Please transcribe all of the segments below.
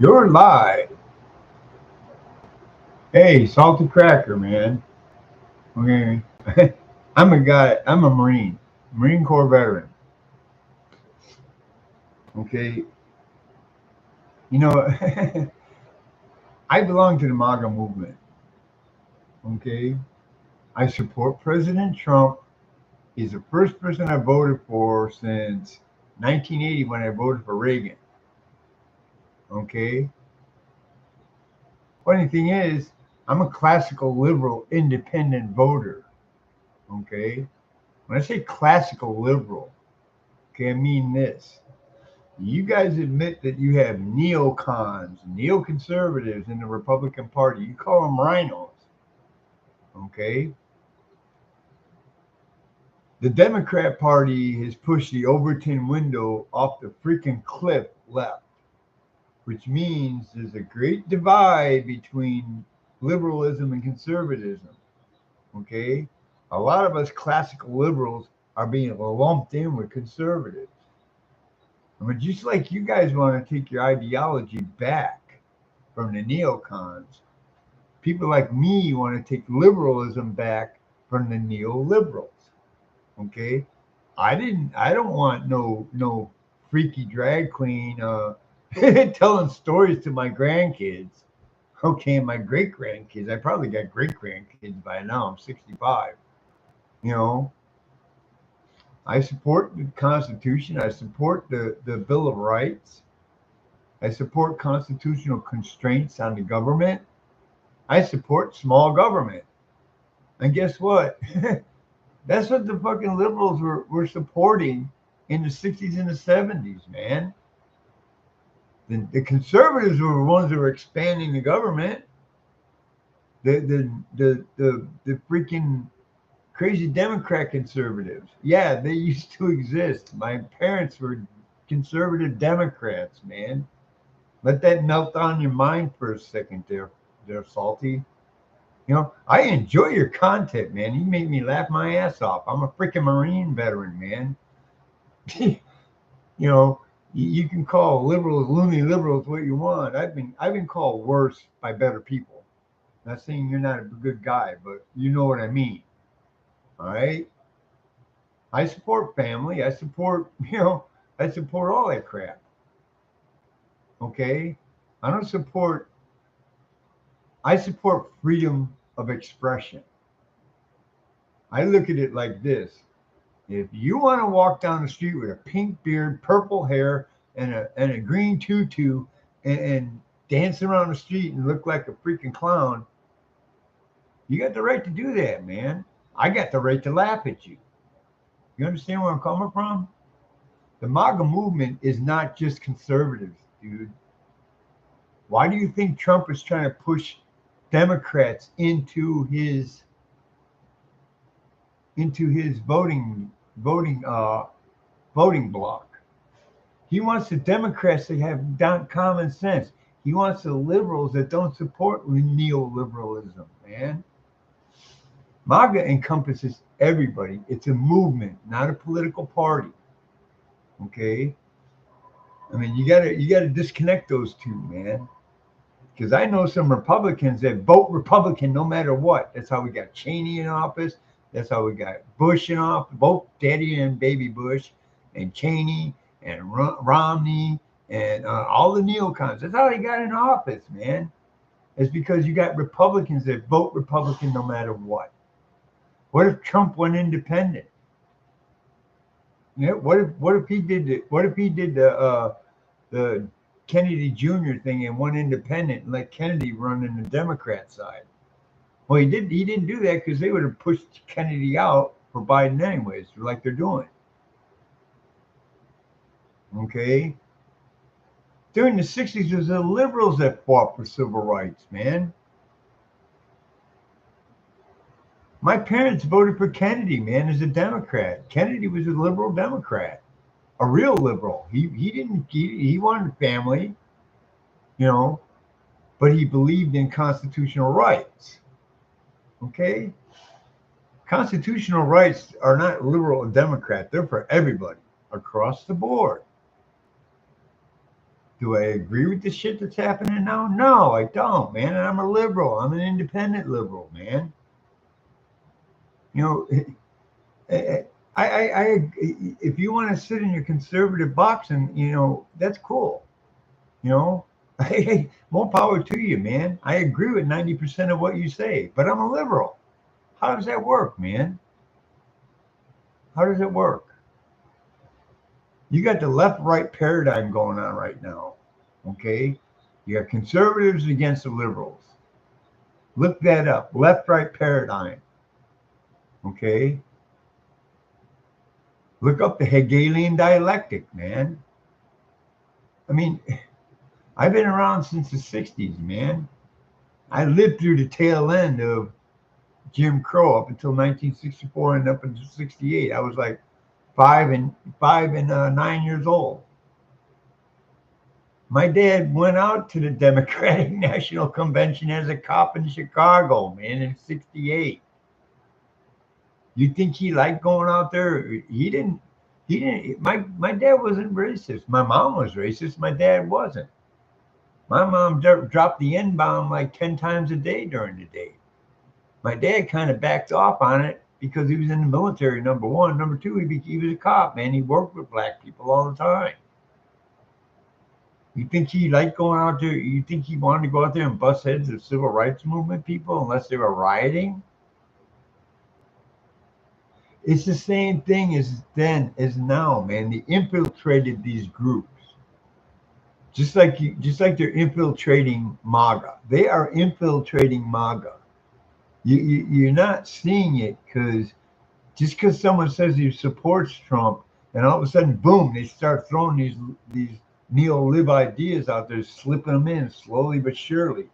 You're live. Hey, salty cracker, man. Okay. I'm a guy, I'm a Marine, Marine Corps veteran. Okay. You know, I belong to the MAGA movement. Okay. I support President Trump. He's the first person I voted for since 1980 when I voted for Reagan. Okay. Funny thing is, I'm a classical liberal independent voter. Okay. When I say classical liberal, okay, I mean this. You guys admit that you have neocons, neoconservatives in the Republican Party. You call them rhinos, okay? The Democrat Party has pushed the Overton window off the freaking cliff left, which means there's a great divide between liberalism and conservatism, okay? A lot of us classical liberals are being lumped in with conservatives. I mean, just like you guys want to take your ideology back from the neocons, people like me want to take liberalism back from the neoliberals. Okay, I don't want no freaky drag queen telling stories to my grandkids. Okay, my great grandkids. I probably got great grandkids by now. I'm 65. You know, I support the Constitution. I support the Bill of Rights. I support constitutional constraints on the government. I support small government. And guess what? That's what the fucking liberals were supporting in the 60s and the 70s, man. The conservatives were the ones that were expanding the government. The freaking crazy Democrat conservatives. Yeah, they used to exist. My parents were conservative Democrats, man. Let that melt on your mind for a second there, Salty. I enjoy your content, man. You make me laugh my ass off. I'm a freaking Marine veteran, man. you know, you can call liberals, loony liberals, what you want. I've been called worse by better people. Not saying you're not a good guy, but you know what I mean. All right. I support family. I support, I support all that crap. Okay. I don't support. I support freedom of expression. I look at it like this. If you want to walk down the street with a pink beard, purple hair, and a green tutu and dance around the street and look like a freaking clown, you got the right to do that, man. I got the right to laugh at you. You understand where I'm coming from? The MAGA movement is not just conservatives, dude. Why do you think Trump is trying to push Democrats into his voting block? He wants the Democrats to have common sense. He wants the liberals that don't support neoliberalism, man. MAGA encompasses everybody. It's a movement, not a political party. Okay? I mean, you gotta disconnect those two, man. Because I know some Republicans that vote Republican no matter what. That's how we got Cheney in office. That's how we got Bush in office, both Daddy and Baby Bush, and Cheney and Romney and all the neocons. That's how they got in office, man. It's because you got Republicans that vote Republican no matter what. What if Trump went independent? What if he did the Kennedy Jr. thing and went independent and let Kennedy run in the Democrat side? Well, he didn't do that because they would have pushed Kennedy out for Biden anyways, like they're doing. Okay. During the 60s, it was the liberals that fought for civil rights, man. My parents voted for Kennedy, man, as a Democrat. Kennedy was a liberal Democrat, a real liberal. He didn't he wanted family, you know, but he believed in constitutional rights. Okay? Constitutional rights are not liberal and Democrat. They're for everybody across the board. Do I agree with the shit that's happening now? No, I don't, man. And I'm a liberal. I'm an independent liberal, man. You know, if you want to sit in your conservative box, and that's cool. Hey, more power to you, man. I agree with 90% of what you say, but I'm a liberal. How does that work, man? How does it work? You got the left-right paradigm going on right now, okay? You got conservatives against the liberals. Look that up, left-right paradigm, okay? Look up the Hegelian dialectic, man. I mean, I've been around since the 60s, man. I lived through the tail end of Jim Crow up until 1964 and up until 68. I was like 9 years old. My dad went out to the Democratic National Convention as a cop in Chicago, man, in 68. You think he liked going out there? He didn't. My dad wasn't racist. My mom was racist. My dad wasn't. My mom dropped the N-bomb like 10 times a day during the day. My dad kind of backed off on it because he was in the military, number one. Number two, he was a cop, man. He worked with black people all the time. You think he liked going out there? You think he wanted to go out there and bust heads of civil rights movement people unless they were rioting? It's the same thing as then as now, man. They infiltrated these groups. Just like they're infiltrating MAGA. They are infiltrating MAGA. You're not seeing it just because someone says he supports Trump, and all of a sudden, boom, they start throwing these neo-lib ideas out there, slipping them in slowly but surely.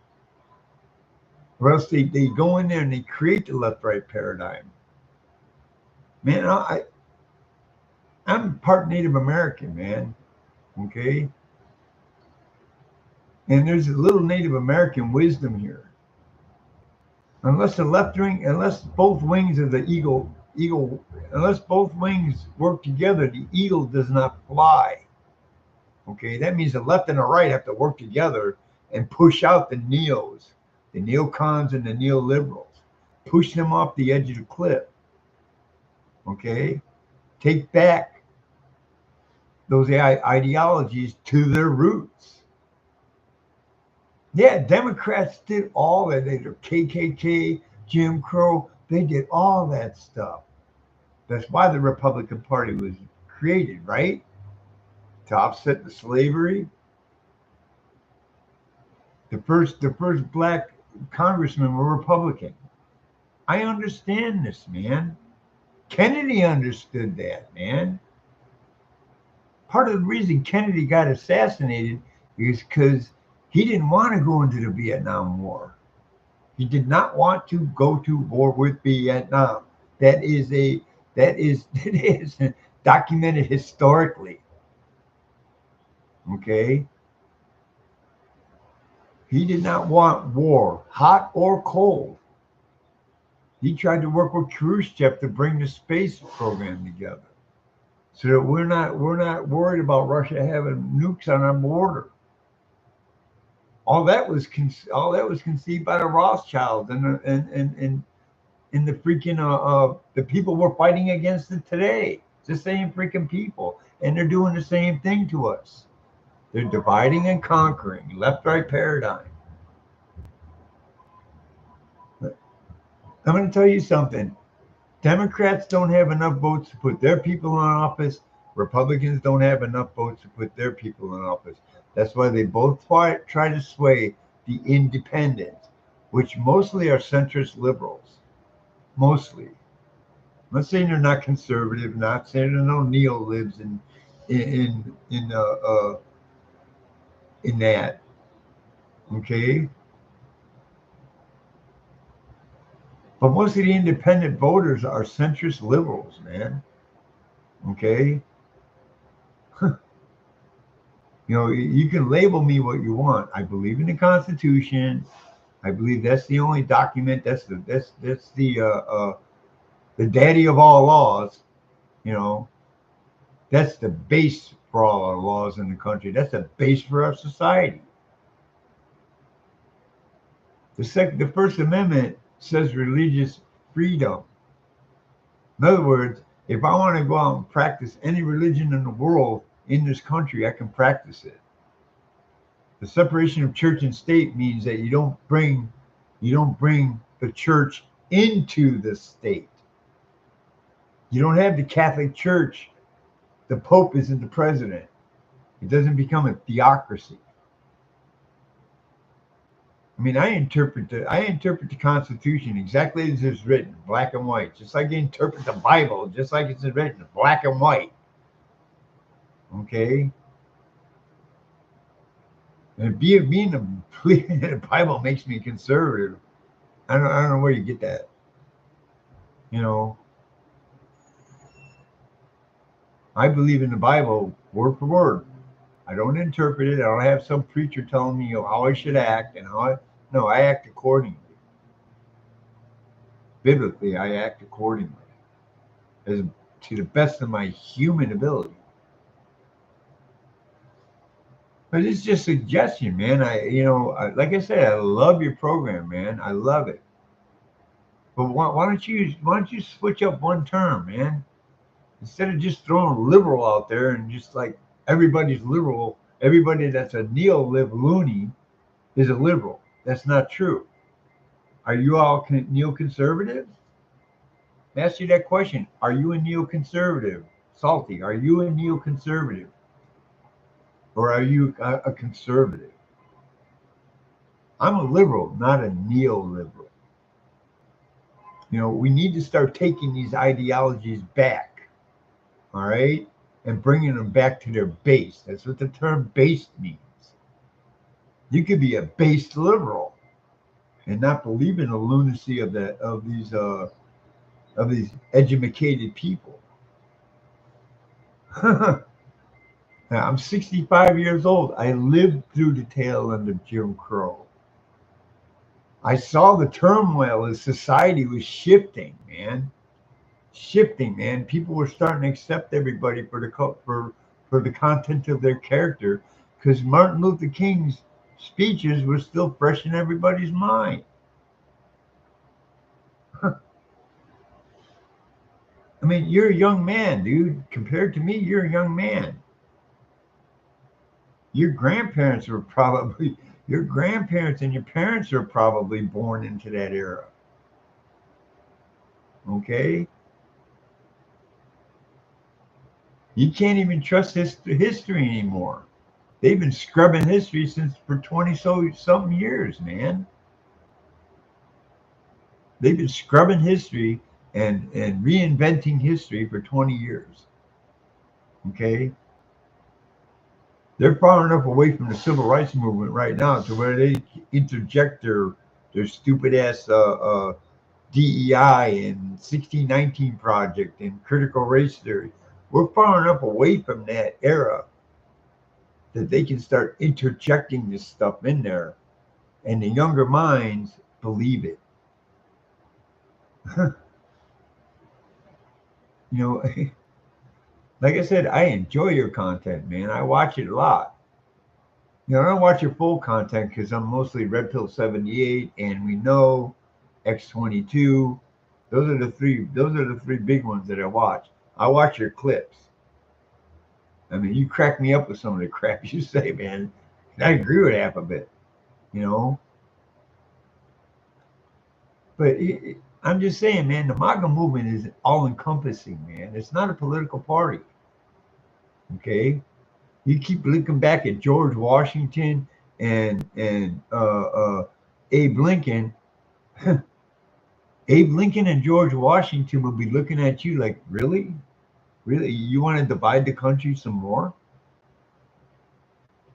Or else they go in there and they create the left-right paradigm. Man, I'm part Native American, man. Okay? And there's a little Native American wisdom here. Unless both wings of the eagle, unless both wings work together, the eagle does not fly. Okay, that means the left and the right have to work together and push out the neos, the neocons and the neoliberals. Push them off the edge of the cliff. Okay, take back those ideologies to their roots. Yeah, Democrats did all that. They did KKK, Jim Crow. They did all that stuff. That's why the Republican Party was created, right? To offset the slavery. The first black congressmen were Republican. I understand this, man. Kennedy understood that, man. Part of the reason Kennedy got assassinated is because he didn't want to go into the Vietnam War. He did not want to go to war with Vietnam. That is documented historically. Okay? He did not want war, hot or cold. He tried to work with Khrushchev to bring the space program together, so that we're not worried about Russia having nukes on our border. All that was conceived by the Rothschilds and the freaking the people we're fighting against it today. It's the same freaking people, and they're doing the same thing to us. They're dividing and conquering, left-right paradigm. I'm going to tell you something. Democrats don't have enough votes to put their people in office. Republicans don't have enough votes to put their people in office. That's why they both try to sway the independents, which mostly are centrist liberals. Mostly. I'm not saying they're not conservative, not saying there are no neo-libs in that. Okay? But most of the independent voters are centrist liberals, man. Okay? You can label me what you want. I believe in the Constitution. I believe that's the only document. That's the daddy of all laws. That's the base for all our laws in the country. That's the base for our society. The First Amendment says religious freedom. In other words, if I want to go out and practice any religion in the world in this country, I can practice it. The separation of church and state means that you don't bring the church into the state. You don't have the Catholic Church. The Pope isn't the president. It doesn't become a theocracy. I mean, I interpret the Constitution exactly as it's written, black and white, just like I interpret the Bible, just like it's written, black and white. Okay? And being the Bible makes me conservative. I don't know where you get that. You know, I believe in the Bible word for word. I don't interpret it. I don't have some preacher telling me how I should act and no, I act accordingly. Biblically, I act accordingly, as to the best of my human ability. But it's just suggestion, man. Like I said, I love your program, man. I love it. But why don't you switch up one term, man? Instead of just throwing liberal out there and just like everybody's liberal, everybody that's a neo-lib loony is a liberal. That's not true. Are you all neoconservatives? Ask you that question. Are you a neoconservative? Salty, are you a neoconservative? Or are you a conservative? I'm a liberal, not a neoliberal. You know, we need to start taking these ideologies back, all right, and bringing them back to their base. That's what the term "based" means. You could be a based liberal and not believe in the lunacy of these educated people. Now, I'm 65 years old. I lived through the tail end of Jim Crow. I saw the turmoil as society was shifting, man. Shifting, man. People were starting to accept everybody for the content of their character, because Martin Luther King's speeches were still fresh in everybody's mind. I mean, you're a young man, dude. Compared to me, you're a young man. Your grandparents and your parents are probably born into that era. Okay? You can't even trust history anymore. They've been scrubbing history for 20-something years, man. They've been scrubbing history and reinventing history for 20 years. Okay? They're far enough away from the civil rights movement right now to where they interject their stupid ass DEI and 1619 Project and critical race theory. We're far enough away from that era that they can start interjecting this stuff in there, and the younger minds believe it. You know, like I said, I enjoy your content, man. I watch it a lot. You know, I don't watch your full content because I'm mostly Red Pill 78, and we know X22. Those are the three big ones that I watch. I watch your clips. I mean, you crack me up with some of the crap you say, man. And I agree with half of it, you know. But I'm just saying, man, the MAGA movement is all-encompassing, man. It's not a political party. Okay, you keep looking back at George Washington and Abe Lincoln. Abe Lincoln and George Washington will be looking at you like, really? Really? You want to divide the country some more?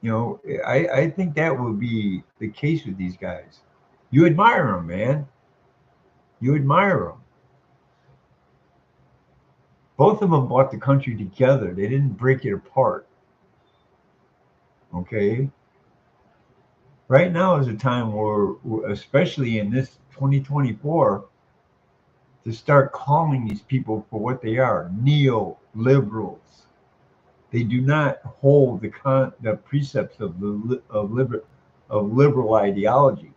You know, I think that will be the case with these guys. You admire them, man. You admire them. Both of them bought the country together. They didn't break it apart. Okay? Right now is a time where, especially in this 2024, to start calling these people for what they are, neoliberals. They do not hold the precepts of liberal ideologies.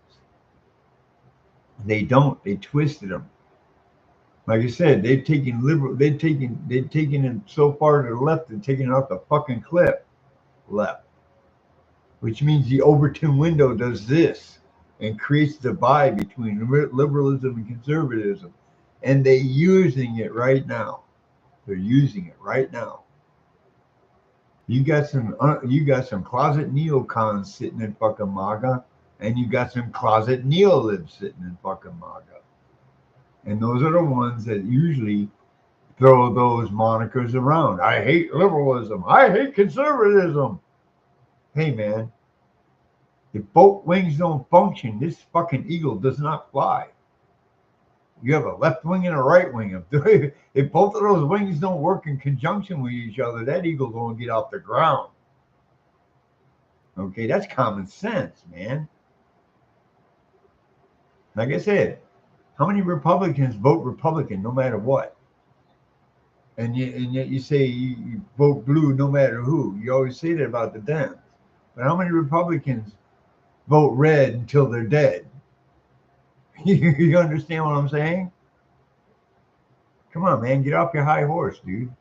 They don't. They twisted them. Like I said, they've taken it so far to the left and taken it off the fucking cliff left, which means the Overton window does this and creates the divide between liberalism and conservatism, and they're using it right now. They're using it right now. You got some closet neocons sitting in fucking MAGA, and you got some closet neolibs sitting in fucking MAGA, and those are the ones that usually throw those monikers around. I hate liberalism. I hate conservatism. Hey man, if both wings don't function, this fucking eagle does not fly. You have a left wing and a right wing. If both of those wings don't work in conjunction with each other, that eagle don't get off the ground. Okay, that's common sense, man. Like I said, how many Republicans vote Republican no matter what? And yet you say you vote blue no matter who. You always say that about the Dems. But how many Republicans vote red until they're dead? You understand what I'm saying? Come on, man, get off your high horse, dude.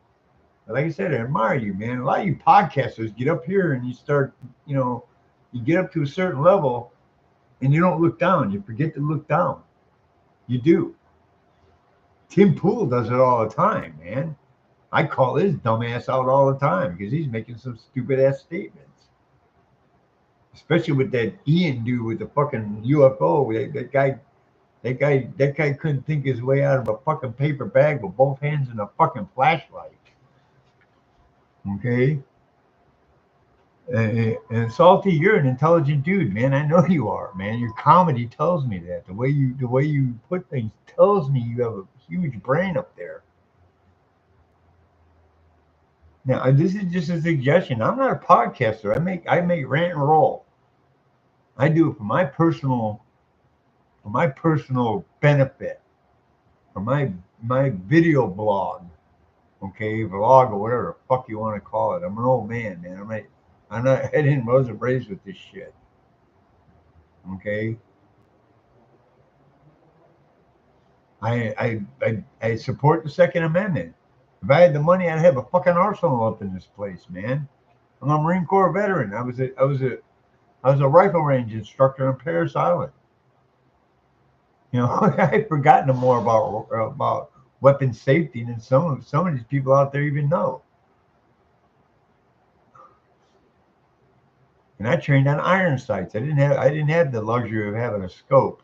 Like I said, I admire you, man. A lot of you podcasters get up here and you start, you get up to a certain level and you don't look down. You forget to look down. You do. Tim Pool does it all the time, man. I call his dumbass out all the time because he's making some stupid ass statements. Especially with that Ian dude with the fucking UFO. That guy couldn't think his way out of a fucking paper bag with both hands and a fucking flashlight. Okay? And Salty, you're an intelligent dude, man. I know you are, man. Your comedy tells me that. The way you put things tells me you have a huge brain up there. Now, this is just a suggestion. I'm not a podcaster. I make rant and roll. I do it for my personal benefit, for my video blog, okay, vlog or whatever the fuck you want to call it. I'm an old man, man. I wasn't raised with this shit. Okay. I support the Second Amendment. If I had the money, I'd have a fucking arsenal up in this place, man. I'm a Marine Corps veteran. I was a rifle range instructor on Parris Island. I've forgotten more about weapon safety than some of these people out there even know. And I trained on iron sights. I didn't have the luxury of having a scope.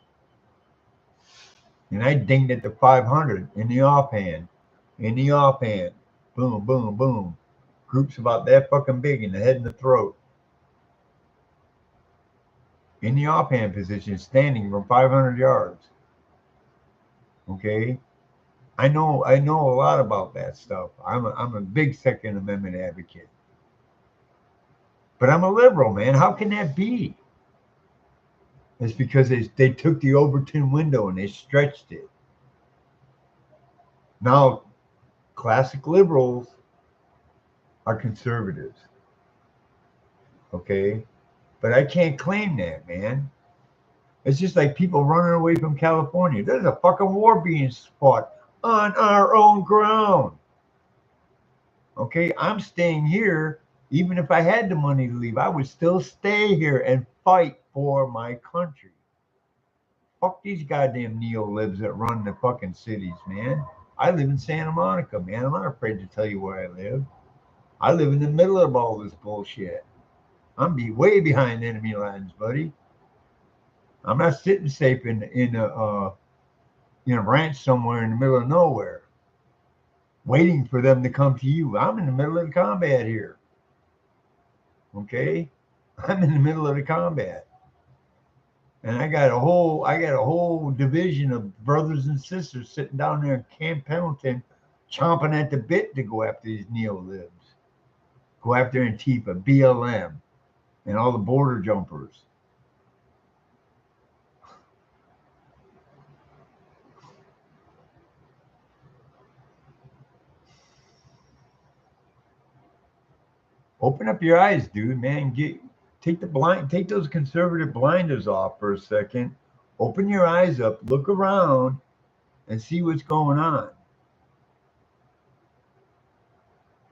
And I dinged at the 500 in the offhand. In the offhand. Boom, boom, boom. Groups about that fucking big in the head and the throat. In the offhand position, standing from 500 yards. Okay? I know a lot about that stuff. I'm a big Second Amendment advocate. But I'm a liberal, man. How can that be? It's because they took the Overton window and they stretched it. Now, classic liberals are conservatives. Okay? But I can't claim that, man. It's just like people running away from California. There's a fucking war being fought on our own ground. Okay? I'm staying here. Even if I had the money to leave, I would still stay here and fight for my country. Fuck these goddamn neo-libs that run the fucking cities, man. I live in Santa Monica, man. I'm not afraid to tell you where I live. I live in the middle of all this bullshit. Way behind enemy lines, buddy. I'm not sitting safe in a ranch somewhere in the middle of nowhere, waiting for them to come to you. I'm in the middle of the combat here. Okay, I'm in the middle of the combat. And I got a whole division of brothers and sisters sitting down there in Camp Pendleton, chomping at the bit to go after these neo-libs, go after Antifa, BLM, and all the border jumpers. Open up your eyes, dude, man. Take those conservative blinders off for a second. Open your eyes up, look around, and see what's going on.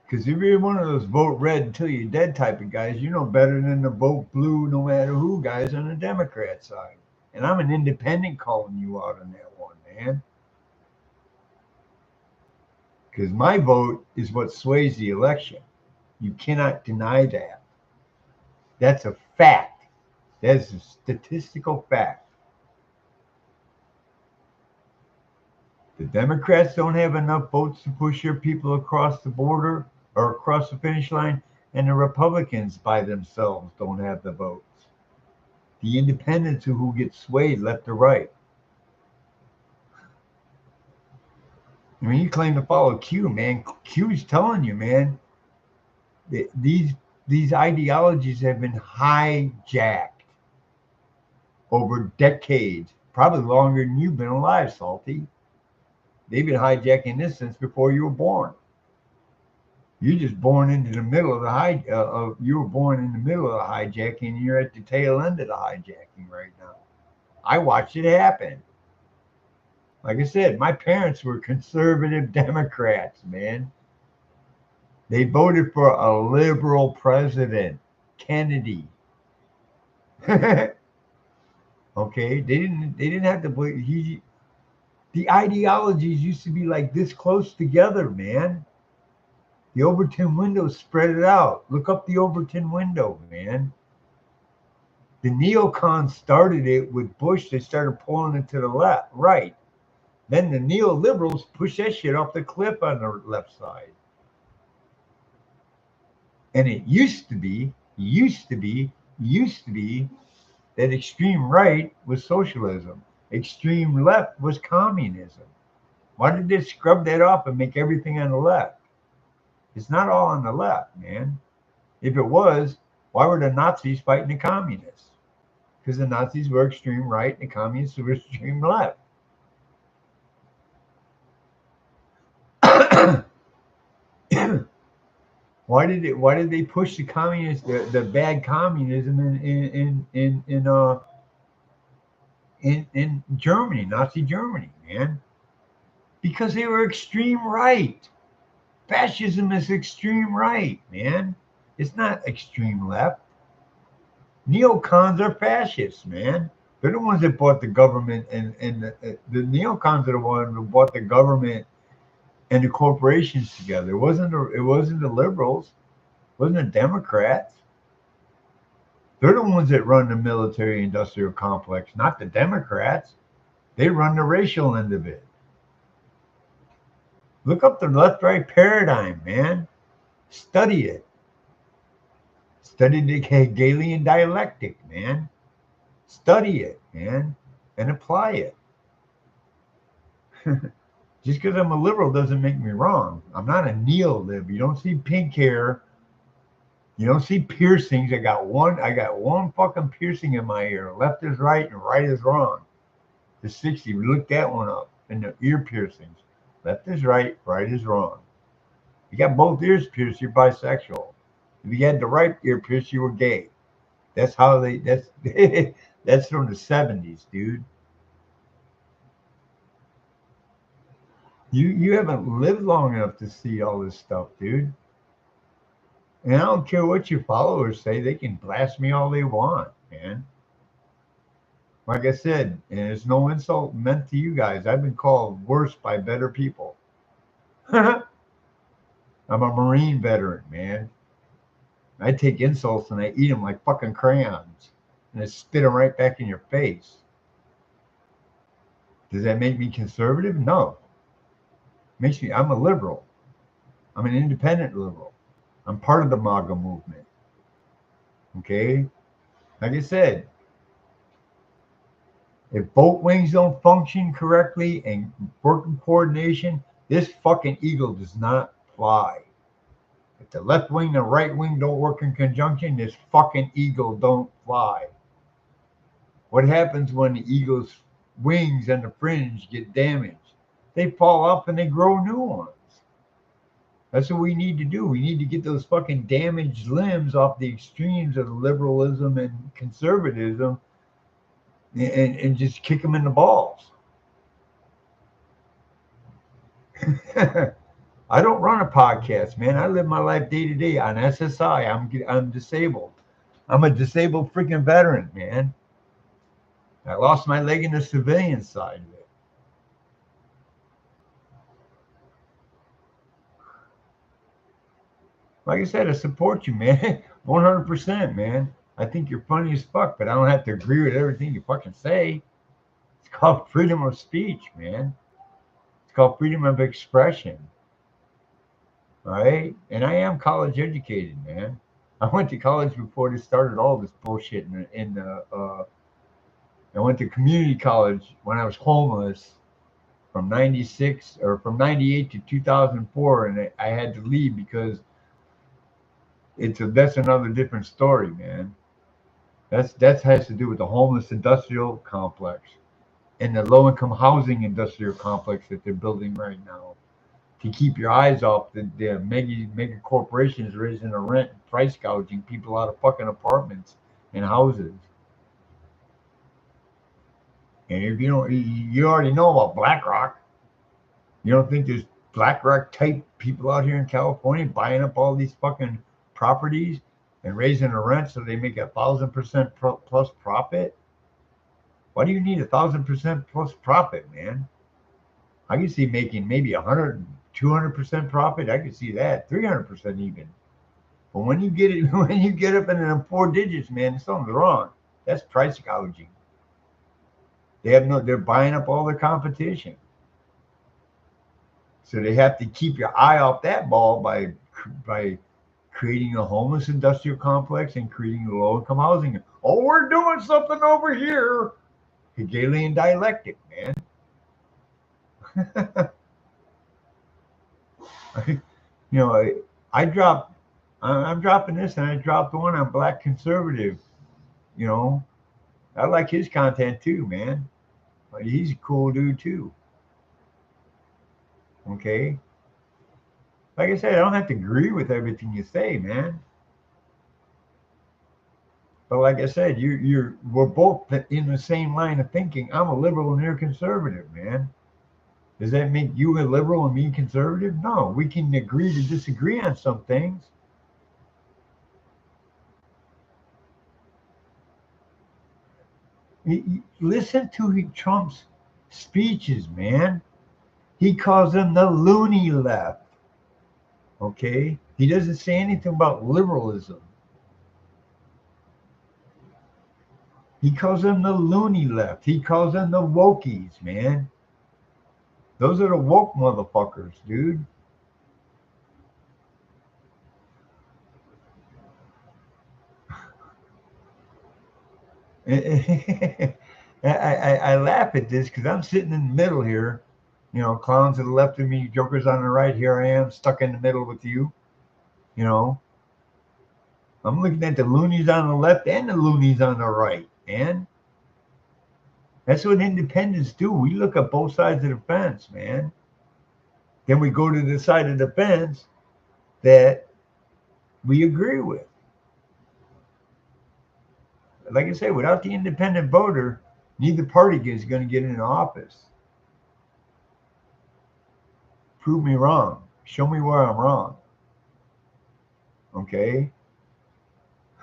Because if you're one of those vote red until you're dead type of guys, you know better than to vote blue no matter who guys on the Democrat side. And I'm an independent calling you out on that one, man. Because my vote is what sways the election. You cannot deny that. That's a fact. That's a statistical fact. The Democrats don't have enough votes to push your people across the border or across the finish line, and the Republicans by themselves don't have the votes. The independents who get swayed left or right. I mean, you claim to follow Q, man. Q's telling you, man, that these ideologies have been hijacked over decades, probably longer than you've been alive, Salty. They've been hijacking this since before you were born. You're just born into the middle of the you were born in the middle of the hijacking, and you're at the tail end of the hijacking right now. I watched it happen. Like I said, my parents were conservative Democrats, man. They voted for a liberal president, Kennedy. Okay, they didn't have to believe the ideologies used to be like this close together, man. The Overton window spread it out. Look up the Overton window, man. The neocons started it with Bush. They started pulling it to the left, right. Then the neoliberals pushed that shit off the cliff on the left side. And it used to be that extreme right was socialism. Extreme left was communism. Why did they scrub that off and make everything on the left? It's not all on the left, man. If it was, why were the Nazis fighting the communists? Because the Nazis were extreme right and the communists were extreme left. Why did they push the communists, the bad communism in Germany, Nazi Germany, man? Because they were extreme right. Fascism is extreme right, man. It's not extreme left. Neocons are fascists, man. They're the ones that bought the government, and the neocons are the ones who bought the government and the corporations together. It wasn't the liberals, it wasn't the Democrats. They're the ones that run the military industrial complex, not the Democrats. They run the racial end of it. Look up the left-right paradigm, man. Study it. Study the Hegelian dialectic, man. Study it, man, and apply it. Just because I'm a liberal doesn't make me wrong. I'm not a neo-lib. You don't see pink hair. You don't see piercings. I got one fucking piercing in my ear. Left is right and right is wrong. The 60, look that one up. And the ear piercings. Left is right, right is wrong. You got both ears pierced, you're bisexual. If you had the right ear pierced, you were gay. That's how that's that's from the 70s, dude. You haven't lived long enough to see all this stuff, dude. And I don't care what your followers say, they can blast me all they want, man. Like I said, and it's no insult meant to you guys. I've been called worse by better people. I'm a Marine veteran, man. I take insults and I eat them like fucking crayons. And I spit them right back in your face. Does that make me conservative? No. I'm a liberal. I'm an independent liberal. I'm part of the MAGA movement. Okay? Like I said, if both wings don't function correctly and work in coordination, this fucking eagle does not fly. If the left wing and the right wing don't work in conjunction, this fucking eagle don't fly. What happens when the eagle's wings and the fringe get damaged? They fall off and they grow new ones. That's what we need to do. We need to get those fucking damaged limbs off the extremes of liberalism and conservatism and just kick them in the balls. I don't run a podcast, man. I live my life day to day on SSI. I'm disabled. I'm a disabled freaking veteran, man. I lost my leg in the civilian side of it. Like I said, I support you, man. 100%, man. I think you're funny as fuck, but I don't have to agree with everything you fucking say. It's called freedom of speech, man. It's called freedom of expression. All right? And I am college educated, man. I went to college before they started all this bullshit I went to community college when I was homeless from 96 or from 98 to 2004, and I had to leave because that's another different story, man. That has to do with the homeless industrial complex and the low income housing industrial complex that they're building right now to keep your eyes off the mega corporations raising the rent and price gouging people out of fucking apartments and houses. And if you don't, you already know about BlackRock. You don't think there's BlackRock type people out here in California buying up all these fucking properties and raising the rent so they make 1,000% plus profit? Why do you need 1,000% plus profit, man? I can see making maybe 100, 200% profit. I can see that 300% even. But when you get it, when you get up in them four digits, man, something's wrong. That's price gouging. They're buying up all their competition. So they have to keep your eye off that ball by creating a homeless industrial complex and creating low income housing. Oh, we're doing something over here. Hegelian dialectic, man. you know, I dropped. I'm dropping this, and I dropped one on Black Conservative. You know, I like his content too, man. He's a cool dude too. Okay, like I said, I don't have to agree with everything you say, man. But like I said, we're both in the same line of thinking. I'm a liberal and you're conservative, man. Does that make you a liberal and me conservative? No, we can agree to disagree on some things. Listen to Trump's speeches, man. He calls them the loony left. Okay, he doesn't say anything about liberalism. He calls them the loony left. He calls them the wokies, man. Those are the woke motherfuckers, dude. I laugh at this because I'm sitting in the middle here. You know, clowns to the left of me, jokers on the right. Here I am, stuck in the middle with you. You know, I'm looking at the loonies on the left and the loonies on the right, man. That's what independents do. We look at both sides of the fence, man. Then we go to the side of the fence that we agree with. Like I say, without the independent voter, neither party is going to get into office. Prove me wrong. Show me where I'm wrong. Okay?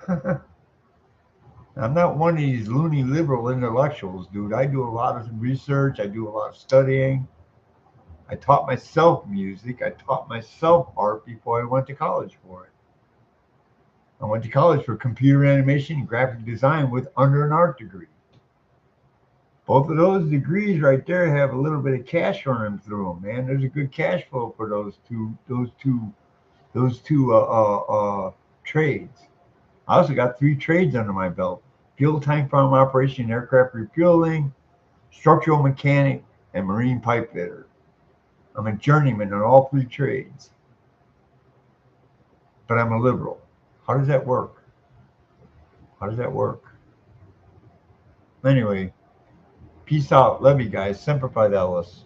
I'm not one of these loony liberal intellectuals, dude. I do a lot of research, I do a lot of studying. I taught myself music, I taught myself art before I went to college for it. I went to college for computer animation and graphic design with under an art degree. Both of those degrees right there have a little bit of cash running through them, man. There's a good cash flow for those two trades. I also got three trades under my belt: fuel tank farm operation, aircraft refueling, structural mechanic, and marine pipe fitter. I'm a journeyman in all three trades, but I'm a liberal. How does that work? How does that work? Anyway, peace out. Love you guys. Semper Fidelis.